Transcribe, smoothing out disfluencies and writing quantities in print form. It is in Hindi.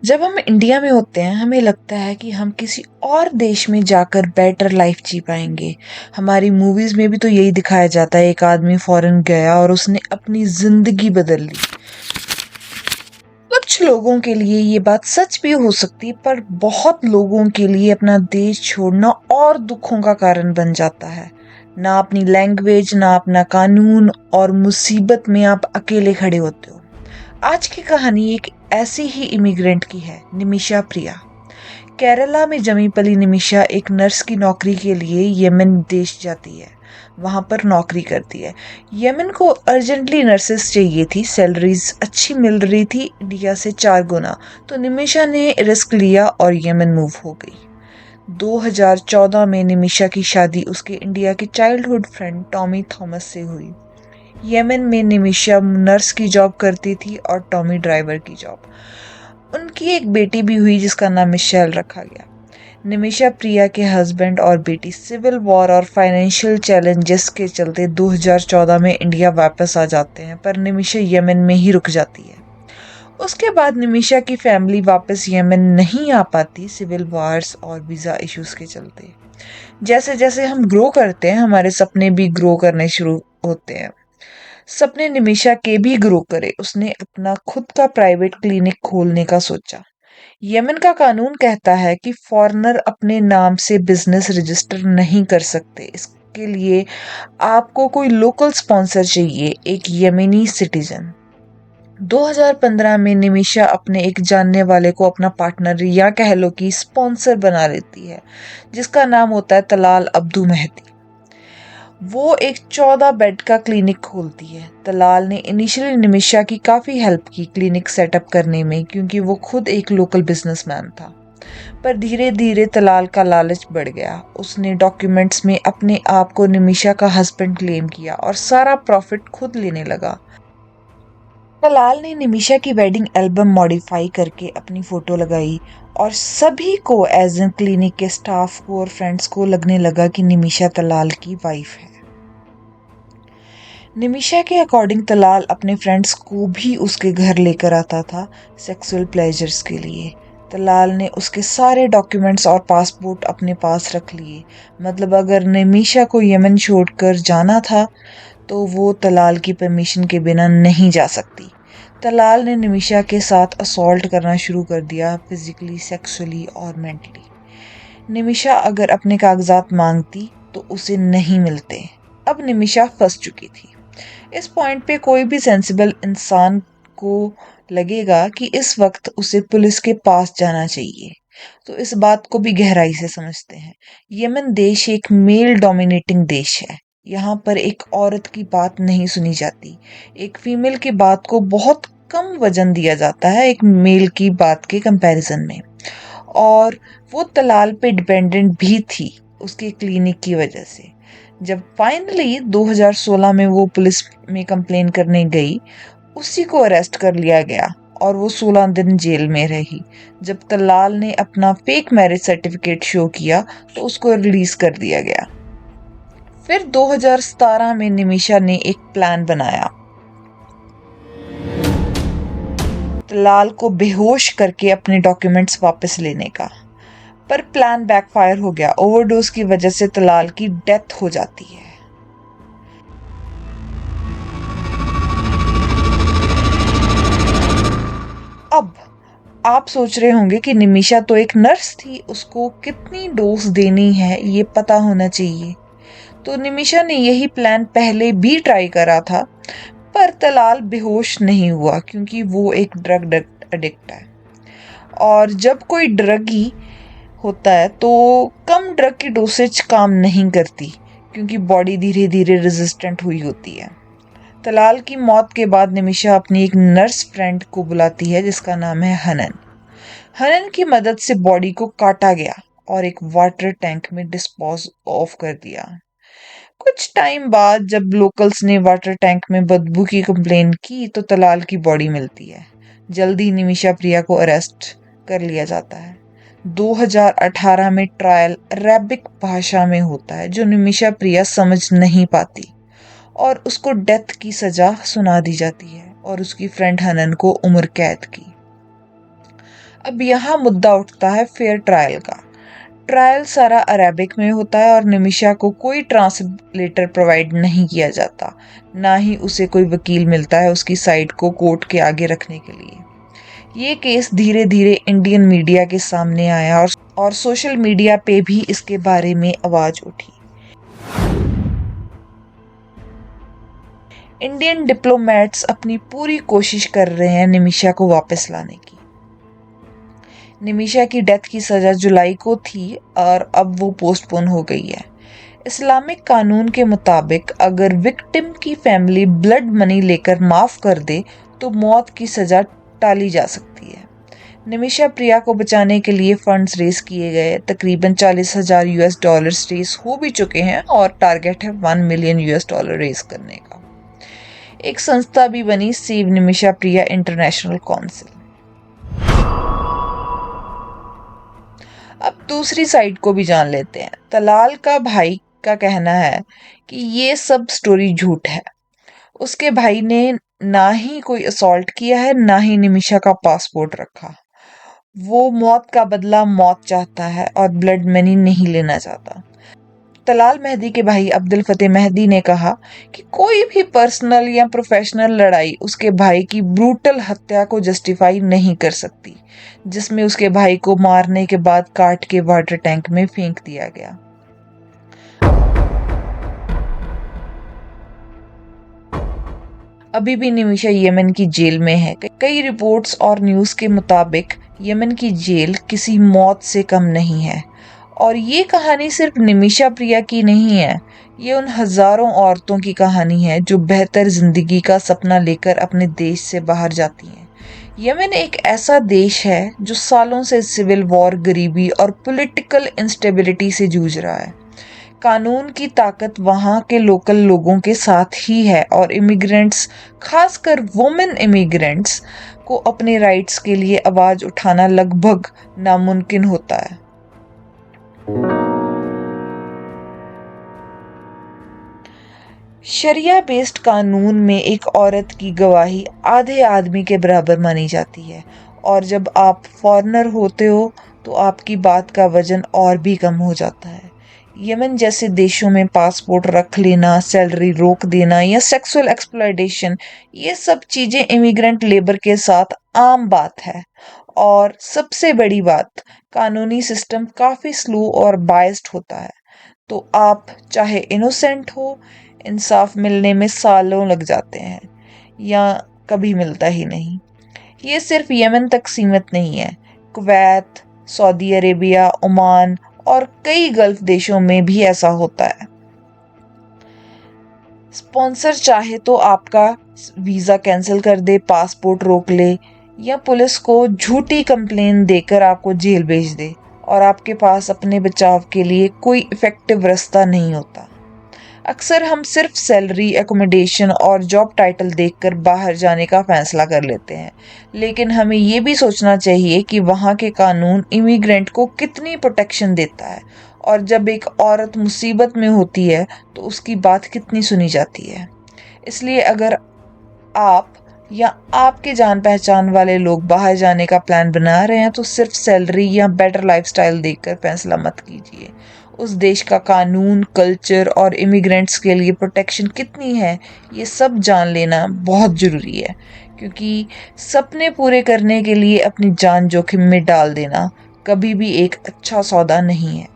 जब हम इंडिया में होते हैं हमें लगता है कि हम किसी और देश में जाकर बेटर लाइफ जी पाएंगे। हमारी मूवीज में भी तो यही दिखाया जाता है, एक आदमी फॉरेन गया और उसने अपनी जिंदगी बदल ली। कुछ लोगों के लिए ये बात सच भी हो सकती है, पर बहुत लोगों के लिए अपना देश छोड़ना और दुखों का कारण बन जाता है। ना अपनी लैंग्वेज, ना अपना कानून, और मुसीबत में आप अकेले खड़े होते हो। आज की कहानी एक ऐसी ही इमिग्रेंट की है, निमिषा प्रिया। केरला में जमी पली निमिषा एक नर्स की नौकरी के लिए यमन देश जाती है। वहां पर नौकरी करती है। यमन को अर्जेंटली नर्सेस चाहिए थी, सैलरीज अच्छी मिल रही थी, इंडिया से 4 गुना। तो निमिषा ने रिस्क लिया और यमन मूव हो गई। 2014 में निमिषा की शादी उसके इंडिया के चाइल्डहुड फ्रेंड टॉमी थॉमस से हुई। यमन में निमिषा नर्स की जॉब करती थी और टॉमी ड्राइवर की जॉब। उनकी एक बेटी भी हुई जिसका नाम मिशेल रखा गया। निमिषा प्रिया के हस्बैंड और बेटी सिविल वॉर और फाइनेंशियल चैलेंजेस के चलते 2014 में इंडिया वापस आ जाते हैं, पर निमिषा यमन में ही रुक जाती है। उसके बाद निमिषा की फैमिली वापस यमन नहीं आ पाती, सिविल वॉर्स और वीजा इश्यूज के चलते। जैसे जैसे हम ग्रो करते हैं हमारे सपने भी ग्रो करने शुरू होते हैं। सपने निमिषा के भी ग्रो करे। उसने अपना खुद का प्राइवेट क्लिनिक खोलने का सोचा। यमन का कानून कहता है कि फॉरेनर अपने नाम से बिजनेस रजिस्टर नहीं कर सकते। इसके लिए आपको कोई लोकल स्पॉन्सर चाहिए, एक यमेनी सिटीजन। 2015 में निमिषा अपने एक जानने वाले को अपना पार्टनर या कह लो कि स्पॉन्सर बना लेती है, जिसका नाम होता है तलाल अब्दू मेहदी। वो एक 14 बेड का क्लिनिक खोलती है। तलाल ने इनिशियली निमिषा की काफ़ी हेल्प की क्लिनिक सेटअप करने में, क्योंकि वो खुद एक लोकल बिजनेसमैन था। पर धीरे धीरे तलाल का लालच बढ़ गया। उसने डॉक्यूमेंट्स में अपने आप को निमिषा का हस्बैंड क्लेम किया और सारा प्रॉफिट खुद लेने लगा। तलाल ने निमिषा की वेडिंग एल्बम मॉडिफाई करके अपनी फोटो लगाई, और सभी को एज एन क्लिनिक के स्टाफ को और फ्रेंड्स को लगने लगा कि निमिषा तलाल की वाइफ है। निमिषा के अकॉर्डिंग तलाल अपने फ्रेंड्स को भी उसके घर लेकर आता था सेक्सुअल प्लेजर्स के लिए। तलाल ने उसके सारे डॉक्यूमेंट्स और पासपोर्ट अपने पास रख लिए। मतलब अगर निमिषा को यमन छोड़कर जाना था तो वो तलाल की परमिशन के बिना नहीं जा सकती। तलाल ने निमिषा के साथ असॉल्ट करना शुरू कर दिया, फिजिकली, सेक्सुअली और मेंटली। निमिषा अगर अपने कागजात मांगती तो उसे नहीं मिलते। अब निमिषा फंस चुकी थी। इस पॉइंट पे कोई भी सेंसिबल इंसान को लगेगा कि इस वक्त उसे पुलिस के पास जाना चाहिए। तो इस बात को भी गहराई से समझते हैं। यमन देश एक मेल डोमिनेटिंग देश है। यहाँ पर एक औरत की बात नहीं सुनी जाती। एक फीमेल की बात को बहुत कम वजन दिया जाता है एक मेल की बात के कंपैरिजन में। और वो तलाल पे डिपेंडेंट भी थी उसके क्लिनिक की वजह से। जब फाइनली 2016 में वो पुलिस में कंप्लेन करने गई, उसी को अरेस्ट कर लिया गया और वो 16 दिन जेल में रही। जब तलाल ने अपना फेक मैरिज सर्टिफिकेट शो किया तो उसको रिलीज कर दिया गया। फिर 2017 में निमिषा ने एक प्लान बनाया, तलाल को बेहोश करके अपने डॉक्यूमेंट्स वापस लेने का। पर प्लान बैकफायर हो गया। ओवरडोज की वजह से तलाल की डेथ हो जाती है। अब आप सोच रहे होंगे कि निमिषा तो एक नर्स थी, उसको कितनी डोज देनी है ये पता होना चाहिए। तो निमिषा ने यही प्लान पहले भी ट्राई करा था, पर तलाल बेहोश नहीं हुआ क्योंकि वो एक ड्रग एडिक्ट है। और जब कोई ड्रगी होता है तो कम ड्रग की डोसेज काम नहीं करती, क्योंकि बॉडी धीरे धीरे रेजिस्टेंट हुई होती है। तलाल की मौत के बाद निमिषा अपनी एक नर्स फ्रेंड को बुलाती है जिसका नाम है हनन। हनन की मदद से बॉडी को काटा गया और एक वाटर टैंक में डिस्पोज ऑफ कर दिया। कुछ टाइम बाद जब लोकल्स ने वाटर टैंक में बदबू की कंप्लेन की तो तलाल की बॉडी मिलती है। जल्दी निमिषा प्रिया को अरेस्ट कर लिया जाता है। 2018 में ट्रायल अरेबिक भाषा में होता है जो निमिषा प्रिया समझ नहीं पाती, और उसको डेथ की सजा सुना दी जाती है और उसकी फ्रेंड हनन को उम्र कैद की। अब यहाँ मुद्दा उठता है फेयर ट्रायल का। ट्रायल सारा अरेबिक में होता है और निमिषा को कोई ट्रांसलेटर प्रोवाइड नहीं किया जाता, ना ही उसे कोई वकील मिलता है उसकी साइड को कोर्ट के आगे रखने के लिए। ये केस धीरे धीरे इंडियन मीडिया के सामने आया और सोशल मीडिया पे भी इसके बारे में आवाज उठी। इंडियन डिप्लोमेट्स अपनी पूरी कोशिश कर रहे हैं निमिषा को वापस लाने की। निमिषा की डेथ की सजा जुलाई को थी और अब वो पोस्टपोन हो गई है। इस्लामिक कानून के मुताबिक अगर विक्टिम की फैमिली ब्लड मनी लेकर माफ कर दे तो मौत की सजा टाली जा सकती है। निमिषा प्रिया को बचाने के लिए फंड्स रेस किए गए। तकरीबन $40,000 रेस हो भी चुके हैं और टारगेट है $1 मिलियन रेस करने का। एक संस्था भी बनी, सेव निमिषा प्रिया इंटरनेशनल काउंसिल। अब दूसरी साइड को भी जान लेते हैं। तलाल का भाई का कहना है कि ये सब स्टोरी झूठ है। उसके भाई ने ना ही कोई असॉल्ट किया है, ना ही निमिषा का पासपोर्ट रखा। वो मौत का बदला मौत चाहता है और ब्लड मनी नहीं लेना चाहता। तलाल मेहदी के भाई अब्दुल फतेह मेहदी ने कहा कि कोई भी पर्सनल या प्रोफेशनल लड़ाई उसके भाई की ब्रूटल हत्या को जस्टिफाई नहीं कर सकती, जिसमें उसके भाई को मारने के बाद काट के वाटर टैंक में फेंक दिया गया। अभी भी निमिषा यमन की जेल में है। कई रिपोर्ट्स और न्यूज़ के मुताबिक यमन की जेल किसी मौत से कम नहीं है। और ये कहानी सिर्फ निमिषा प्रिया की नहीं है, ये उन हजारों औरतों की कहानी है जो बेहतर जिंदगी का सपना लेकर अपने देश से बाहर जाती हैं। यमन एक ऐसा देश है जो सालों से सिविल वॉर, गरीबी और पॉलिटिकल इंस्टेबिलिटी से जूझ रहा है। कानून की ताकत वहाँ के लोकल लोगों के साथ ही है और इमिग्रेंट्स, खासकर वुमेन इमिग्रेंट्स को अपने राइट्स के लिए आवाज उठाना लगभग नामुमकिन होता है। शरिया बेस्ड कानून में एक औरत की गवाही आधे आदमी के बराबर मानी जाती है और जब आप फॉरेनर होते हो तो आपकी बात का वजन और भी कम हो जाता है। यमन जैसे देशों में पासपोर्ट रख लेना, सैलरी रोक देना या सेक्सुअल एक्सप्लॉयटेशन, ये सब चीजें इमिग्रेंट लेबर के साथ आम बात है। और सबसे बड़ी बात, कानूनी सिस्टम काफी स्लो और बायस्ड होता है, तो आप चाहे इनोसेंट हो, इंसाफ मिलने में सालों लग जाते हैं या कभी मिलता ही नहीं। ये सिर्फ यमन तक सीमित नहीं है। कुवैत, सऊदी अरेबिया, ओमान और कई गल्फ देशों में भी ऐसा होता है। स्पॉन्सर चाहे तो आपका वीजा कैंसिल कर दे, पासपोर्ट रोक ले या पुलिस को झूठी कंप्लेन देकर आपको जेल भेज दे और आपके पास अपने बचाव के लिए कोई इफेक्टिव रास्ता नहीं होता। अक्सर हम सिर्फ सैलरी, एकोमोडेशन और जॉब टाइटल देखकर बाहर जाने का फैसला कर लेते हैं, लेकिन हमें ये भी सोचना चाहिए कि वहाँ के कानून इमिग्रेंट को कितनी प्रोटेक्शन देता है और जब एक औरत मुसीबत में होती है तो उसकी बात कितनी सुनी जाती है। इसलिए अगर आप या आपके जान पहचान वाले लोग बाहर जाने का प्लान बना रहे हैं तो सिर्फ सैलरी या बेटर लाइफस्टाइल देखकर फैसला मत कीजिए। उस देश का कानून, कल्चर और इमिग्रेंट्स के लिए प्रोटेक्शन कितनी है, ये सब जान लेना बहुत ज़रूरी है, क्योंकि सपने पूरे करने के लिए अपनी जान जोखिम में डाल देना कभी भी एक अच्छा सौदा नहीं है।